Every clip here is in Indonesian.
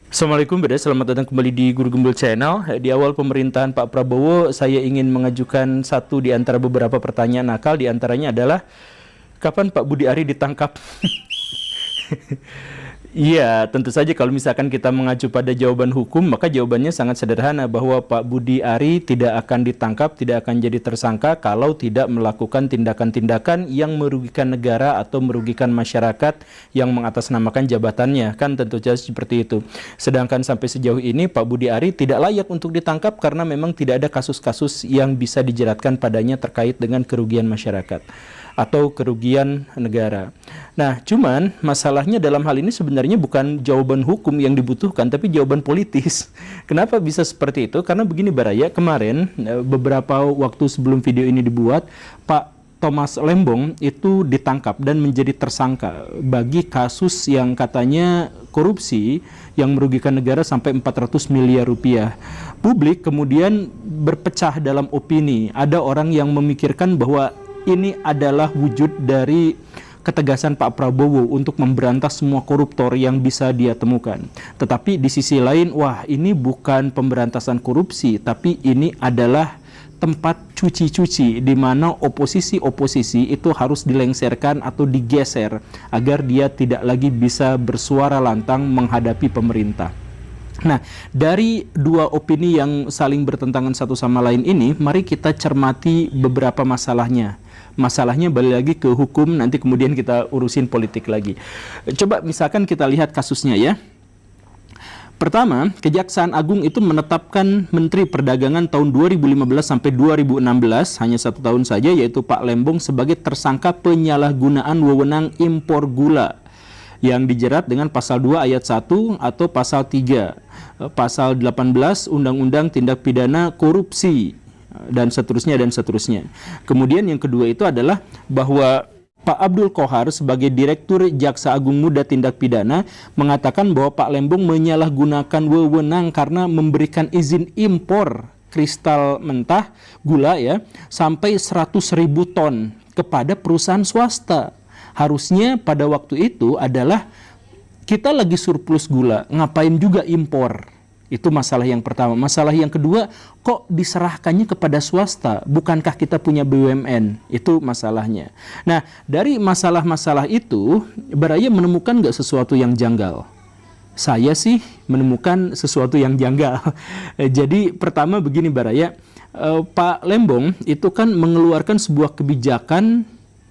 Assalamualaikum, Beda. Selamat datang kembali di Guru Gembel Channel. Di awal pemerintahan Pak Prabowo, saya ingin mengajukan satu di antara beberapa pertanyaan nakal. Di antaranya adalah, kapan Pak Budi Ari ditangkap? Iya, tentu saja kalau misalkan kita mengacu pada jawaban hukum, maka jawabannya sangat sederhana bahwa Pak Budi Ari tidak akan ditangkap, tidak akan jadi tersangka kalau tidak melakukan tindakan-tindakan yang merugikan negara atau merugikan masyarakat yang mengatasnamakan jabatannya. Kan tentu saja seperti itu. Sedangkan sampai sejauh ini Pak Budi Ari tidak layak untuk ditangkap karena memang tidak ada kasus-kasus yang bisa dijeratkan padanya terkait dengan kerugian masyarakat atau kerugian negara. Nah, cuman masalahnya dalam hal ini sebenarnya bukan jawaban hukum yang dibutuhkan, tapi jawaban politis. Kenapa bisa seperti itu? Karena begini Baraya, kemarin beberapa waktu sebelum video ini dibuat, Pak Thomas Lembong itu ditangkap dan menjadi tersangka bagi kasus yang katanya korupsi yang merugikan negara sampai 400 miliar rupiah. Publik kemudian berpecah dalam opini. Ada orang yang memikirkan bahwa ini adalah wujud dari ketegasan Pak Prabowo untuk memberantas semua koruptor yang bisa dia temukan. Tetapi di sisi lain, wah ini bukan pemberantasan korupsi, tapi ini adalah tempat cuci-cuci di mana oposisi-oposisi itu harus dilengsarkan atau digeser agar dia tidak lagi bisa bersuara lantang menghadapi pemerintah. Nah, dari dua opini yang saling bertentangan satu sama lain ini, mari kita cermati beberapa masalahnya. Masalahnya balik lagi ke hukum, nanti kemudian kita urusin politik lagi. Coba misalkan kita lihat kasusnya ya. Pertama, Kejaksaan Agung itu menetapkan Menteri Perdagangan tahun 2015 sampai 2016, hanya 1 tahun saja, yaitu Pak Lembong sebagai tersangka penyalahgunaan wewenang impor gula yang dijerat dengan pasal 2 ayat 1 atau pasal 3, pasal 18 Undang-Undang Tindak Pidana Korupsi, dan seterusnya dan seterusnya. Kemudian yang kedua itu adalah bahwa Pak Abdul Qohar sebagai Direktur Jaksa Agung Muda Tindak Pidana mengatakan bahwa Pak Lembong menyalahgunakan wewenang karena memberikan izin impor kristal mentah gula ya sampai 100.000 ton kepada perusahaan swasta. Harusnya pada waktu itu adalah kita lagi surplus gula, ngapain juga impor? Itu masalah yang pertama. Masalah yang kedua, kok diserahkannya kepada swasta? Bukankah kita punya BUMN? Itu masalahnya. Nah, dari masalah-masalah itu, Baraya menemukan nggak sesuatu yang janggal? Saya sih menemukan sesuatu yang janggal. Jadi pertama begini Baraya, Pak Lembong itu kan mengeluarkan sebuah kebijakan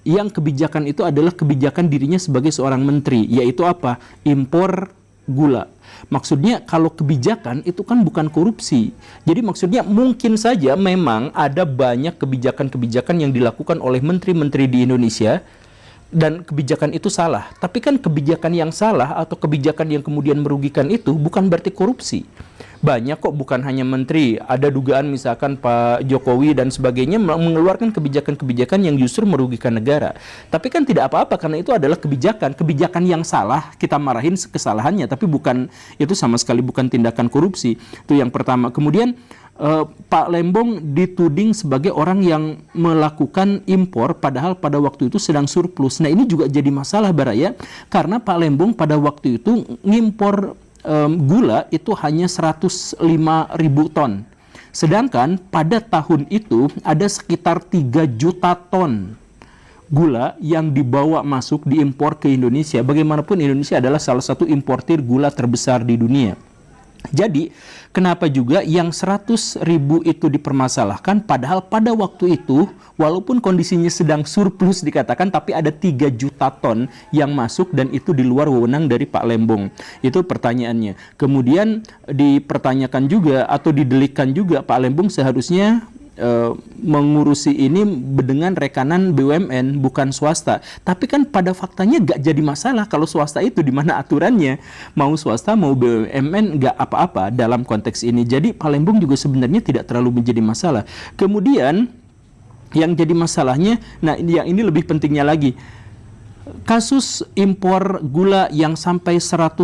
yang kebijakan itu adalah kebijakan dirinya sebagai seorang menteri, yaitu apa? Impor gula. Maksudnya kalau kebijakan itu kan bukan korupsi. Jadi maksudnya mungkin saja memang ada banyak kebijakan-kebijakan yang dilakukan oleh menteri-menteri di Indonesia dan kebijakan itu salah. Tapi kan kebijakan yang salah atau kebijakan yang kemudian merugikan itu bukan berarti korupsi. Banyak kok, bukan hanya menteri. Ada dugaan misalkan Pak Jokowi dan sebagainya mengeluarkan kebijakan-kebijakan yang justru merugikan negara. Tapi kan tidak apa-apa karena itu adalah kebijakan. Kebijakan yang salah, kita marahin kesalahannya. Tapi bukan, itu sama sekali bukan tindakan korupsi. Itu yang pertama. Kemudian Pak Lembong dituding sebagai orang yang melakukan impor padahal pada waktu itu sedang surplus. Nah ini juga jadi masalah Baraya karena Pak Lembong pada waktu itu ngimpor gula itu hanya 105.000 ton. Sedangkan pada tahun itu ada sekitar 3 juta ton gula yang dibawa masuk diimpor ke Indonesia. Bagaimanapun Indonesia adalah salah satu importir gula terbesar di dunia. Jadi, kenapa juga yang 100.000 itu dipermasalahkan padahal pada waktu itu walaupun kondisinya sedang surplus dikatakan tapi ada 3 juta ton yang masuk dan itu di luar wewenang dari Pak Lembong. Itu pertanyaannya. Kemudian dipertanyakan juga atau didelikkan juga Pak Lembong seharusnya mengurusi ini dengan rekanan BUMN bukan swasta. Tapi kan pada faktanya gak jadi masalah kalau swasta itu di mana aturannya. Mau swasta mau BUMN gak apa-apa dalam konteks ini. Jadi Pak Lembong juga sebenarnya tidak terlalu menjadi masalah. Kemudian yang jadi masalahnya, nah yang ini lebih pentingnya lagi. Kasus impor gula yang sampai 100.000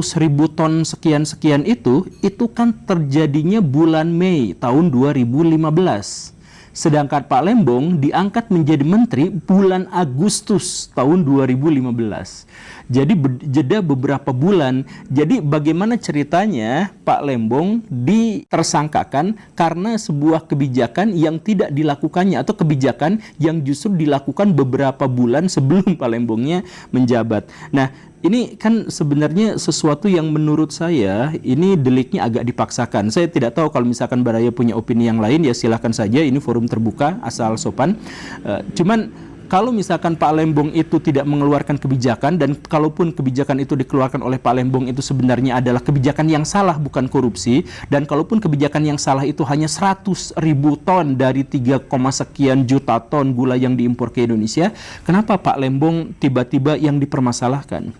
ton sekian-sekian itu kan terjadinya bulan Mei tahun 2015. Sedangkan Pak Lembong diangkat menjadi menteri bulan Agustus tahun 2015. Jadi jeda beberapa bulan. Jadi bagaimana ceritanya Pak Lembong ditersangkakan karena sebuah kebijakan yang tidak dilakukannya, atau kebijakan yang justru dilakukan beberapa bulan sebelum Pak Lembongnya menjabat. Nah, ini kan sebenarnya sesuatu yang menurut saya ini deliknya agak dipaksakan. Saya tidak tahu kalau misalkan Baraya punya opini yang lain, ya silahkan saja, ini forum terbuka asal sopan. Cuman kalau misalkan Pak Lembong itu tidak mengeluarkan kebijakan, dan kalaupun kebijakan itu dikeluarkan oleh Pak Lembong itu sebenarnya adalah kebijakan yang salah, bukan korupsi, dan kalaupun kebijakan yang salah itu hanya 100.000 ton dari 3, sekian juta ton gula yang diimpor ke Indonesia, kenapa Pak Lembong tiba-tiba yang dipermasalahkan?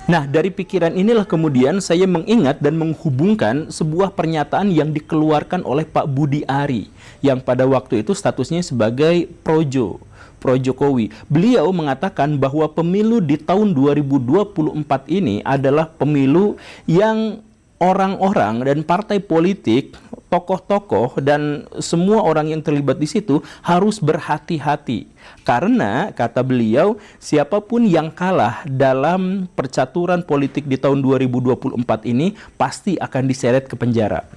Nah, dari pikiran inilah kemudian saya mengingat dan menghubungkan sebuah pernyataan yang dikeluarkan oleh Pak Budi Ari, yang pada waktu itu statusnya sebagai pro Jokowi. Beliau mengatakan bahwa pemilu di tahun 2024 ini adalah pemilu yang orang-orang dan partai politik, tokoh-tokoh, dan semua orang yang terlibat di situ harus berhati-hati. Karena, kata beliau, siapapun yang kalah dalam percaturan politik di tahun 2024 ini pasti akan diseret ke penjara.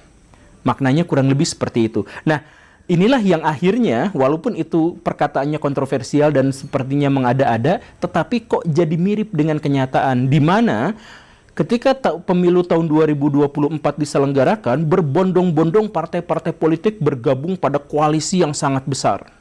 Maknanya kurang lebih seperti itu. Nah, inilah yang akhirnya, walaupun itu perkataannya kontroversial dan sepertinya mengada-ada, tetapi kok jadi mirip dengan kenyataan, di mana ketika pemilu tahun 2024 diselenggarakan, berbondong-bondong partai-partai politik bergabung pada koalisi yang sangat besar.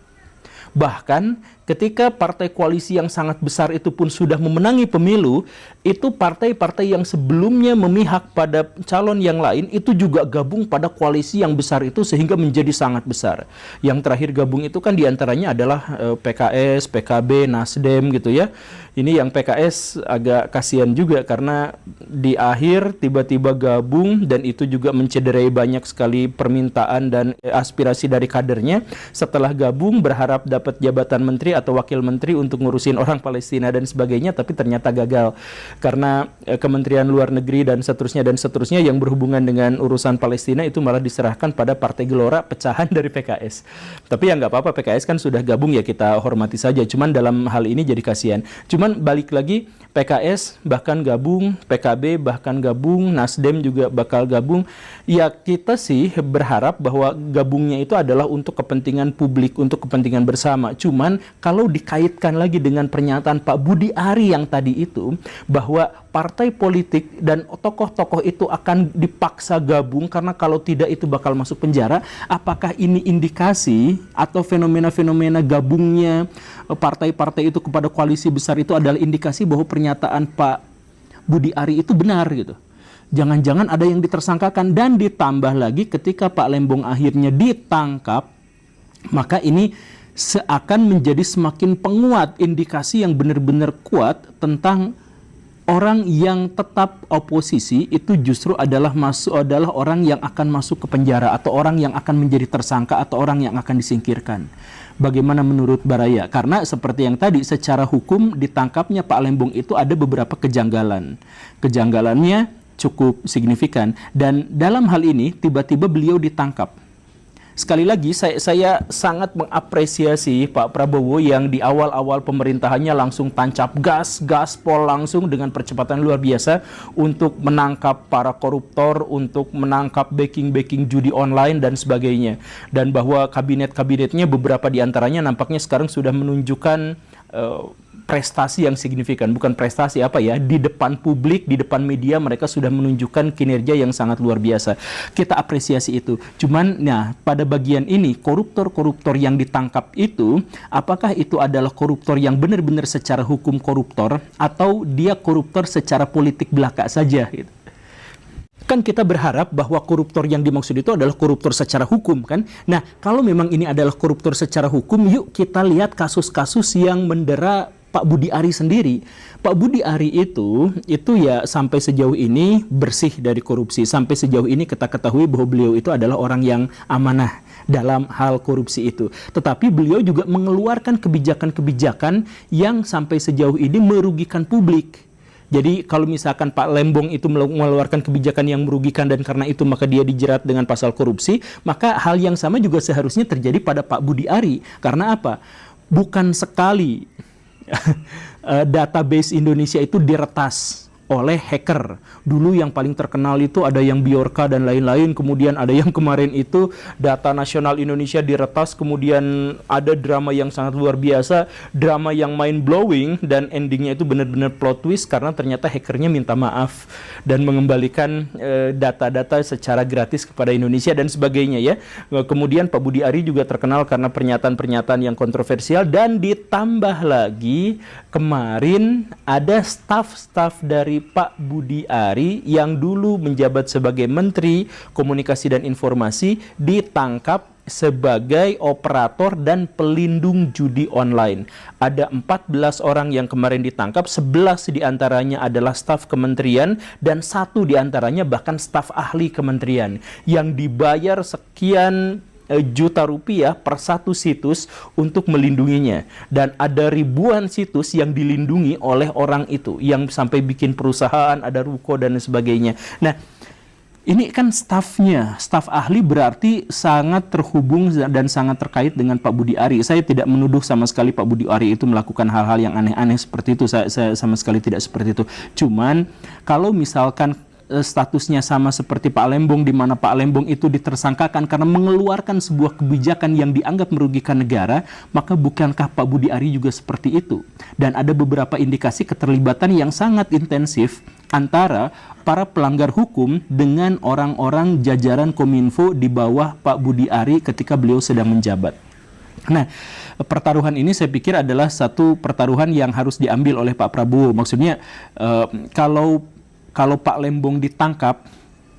Bahkan ketika partai koalisi yang sangat besar itu pun sudah memenangi pemilu, itu partai-partai yang sebelumnya memihak pada calon yang lain itu juga gabung pada koalisi yang besar itu sehingga menjadi sangat besar. Yang terakhir gabung itu kan diantaranya adalah PKS, PKB, Nasdem gitu ya. Ini yang PKS agak kasihan juga karena di akhir tiba-tiba gabung, dan itu juga mencederai banyak sekali permintaan dan aspirasi dari kadernya. Setelah gabung berharap dapat jabatan menteri atau wakil menteri untuk ngurusin orang Palestina dan sebagainya, tapi ternyata gagal karena Kementerian Luar Negeri dan seterusnya yang berhubungan dengan urusan Palestina itu malah diserahkan pada Partai Gelora, pecahan dari PKS. Tapi ya nggak apa-apa, PKS kan sudah gabung, ya kita hormati saja. Cuman dalam hal ini jadi kasihan. Cuman balik lagi, PKS bahkan gabung, PKB bahkan gabung, Nasdem juga bakal gabung. Ya kita sih berharap bahwa gabungnya itu adalah untuk kepentingan publik, untuk kepentingan bersama. Cuman kalau dikaitkan lagi dengan pernyataan Pak Budi Ari yang tadi itu, bahwa partai politik dan tokoh-tokoh itu akan dipaksa gabung karena kalau tidak itu bakal masuk penjara, apakah ini indikasi atau fenomena-fenomena gabungnya partai-partai itu kepada koalisi besar itu adalah indikasi bahwa pernyataan Pak Budi Ari itu benar gitu? Jangan-jangan ada yang ditersangkakan, dan ditambah lagi ketika Pak Lembong akhirnya ditangkap, maka ini seakan menjadi semakin penguat indikasi yang benar-benar kuat tentang orang yang tetap oposisi itu justru adalah orang yang akan masuk ke penjara, atau orang yang akan menjadi tersangka, atau orang yang akan disingkirkan. Bagaimana menurut Baraya? Karena seperti yang tadi, secara hukum ditangkapnya Pak Lembong itu ada beberapa kejanggalan. Kejanggalannya cukup signifikan, dan dalam hal ini tiba-tiba beliau ditangkap. Sekali lagi, saya sangat mengapresiasi Pak Prabowo yang di awal-awal pemerintahannya langsung tancap gas, gaspol langsung dengan percepatan luar biasa untuk menangkap para koruptor, untuk menangkap backing judi online dan sebagainya. Dan bahwa kabinet-kabinetnya beberapa diantaranya nampaknya sekarang sudah menunjukkan prestasi yang signifikan, bukan prestasi di depan publik, di depan media mereka sudah menunjukkan kinerja yang sangat luar biasa. Kita apresiasi itu. Cuman pada bagian ini koruptor-koruptor yang ditangkap itu, apakah itu adalah koruptor yang benar-benar secara hukum koruptor, atau dia koruptor secara politik belaka saja gitu. Kan kita berharap bahwa koruptor yang dimaksud itu adalah koruptor secara hukum kan. Nah, kalau memang ini adalah koruptor secara hukum, yuk kita lihat kasus-kasus yang mendera Pak Budi Ari sendiri. Pak Budi Ari itu ya sampai sejauh ini bersih dari korupsi. Sampai sejauh ini kita ketahui bahwa beliau itu adalah orang yang amanah dalam hal korupsi itu. Tetapi beliau juga mengeluarkan kebijakan-kebijakan yang sampai sejauh ini merugikan publik. Jadi kalau misalkan Pak Lembong itu mengeluarkan kebijakan yang merugikan dan karena itu maka dia dijerat dengan pasal korupsi, maka hal yang sama juga seharusnya terjadi pada Pak Budi Ari. Karena apa? Bukan sekali database Indonesia itu diretas oleh hacker. Dulu yang paling terkenal itu ada yang Biorka dan lain-lain, kemudian ada yang kemarin itu data nasional Indonesia diretas, kemudian ada drama yang sangat luar biasa, drama yang mind blowing dan endingnya itu benar-benar plot twist karena ternyata hackernya minta maaf dan mengembalikan data-data secara gratis kepada Indonesia dan sebagainya ya. Kemudian Pak Budi Ari juga terkenal karena pernyataan-pernyataan yang kontroversial, dan ditambah lagi kemarin ada staf-staf dari Pak Budi Ari yang dulu menjabat sebagai Menteri Komunikasi dan Informasi ditangkap sebagai operator dan pelindung judi online. Ada 14 orang yang kemarin ditangkap, 11 diantaranya adalah staf kementerian dan 1 diantaranya bahkan staf ahli kementerian yang dibayar sekian juta rupiah per satu situs untuk melindunginya, dan ada ribuan situs yang dilindungi oleh orang itu yang sampai bikin perusahaan, ada ruko dan sebagainya. Nah, ini kan stafnya, staf ahli, berarti sangat terhubung dan sangat terkait dengan Pak Budi Ari. Saya tidak menuduh sama sekali Pak Budi Ari itu melakukan hal-hal yang aneh-aneh seperti itu, saya sama sekali tidak seperti itu. Cuman kalau misalkan statusnya sama seperti Pak Lembong, di mana Pak Lembong itu ditersangkakan karena mengeluarkan sebuah kebijakan yang dianggap merugikan negara, maka bukankah Pak Budi Ari juga seperti itu? Dan ada beberapa indikasi keterlibatan yang sangat intensif antara para pelanggar hukum dengan orang-orang jajaran Kominfo di bawah Pak Budi Ari ketika beliau sedang menjabat. Nah, pertaruhan ini saya pikir adalah satu pertaruhan yang harus diambil oleh Pak Prabowo. Maksudnya kalau Pak Lembong ditangkap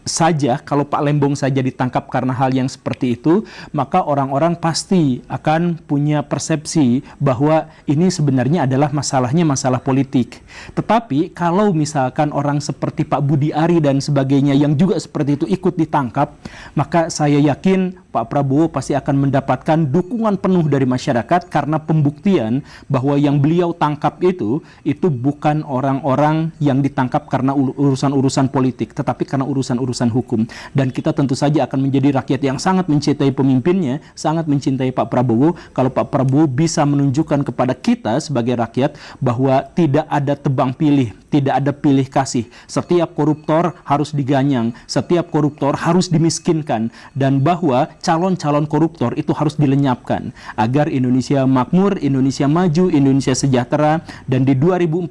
saja, kalau Pak Lembong saja ditangkap karena hal yang seperti itu, maka orang-orang pasti akan punya persepsi bahwa ini sebenarnya adalah masalahnya masalah politik. Tetapi kalau misalkan orang seperti Pak Budi Ari dan sebagainya yang juga seperti itu ikut ditangkap, maka saya yakin Pak Prabowo pasti akan mendapatkan dukungan penuh dari masyarakat karena pembuktian bahwa yang beliau tangkap itu bukan orang-orang yang ditangkap karena urusan-urusan politik, tetapi karena urusan-urusan hukum. Dan kita tentu saja akan menjadi rakyat yang sangat mencintai pemimpinnya, sangat mencintai Pak Prabowo, kalau Pak Prabowo bisa menunjukkan kepada kita sebagai rakyat bahwa tidak ada tebang pilih, tidak ada pilih kasih. Setiap koruptor harus diganyang, setiap koruptor harus dimiskinkan, dan bahwa calon-calon koruptor itu harus dilenyapkan agar Indonesia makmur, Indonesia maju, Indonesia sejahtera, dan di 2045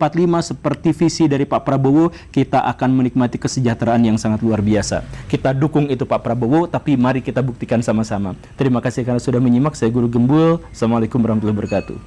seperti visi dari Pak Prabowo, kita akan menikmati kesejahteraan yang sangat luar biasa. Kita dukung itu Pak Prabowo, tapi mari kita buktikan sama-sama. Terima kasih karena sudah menyimak. Saya Guru Gembul. Assalamualaikum warahmatullahi wabarakatuh.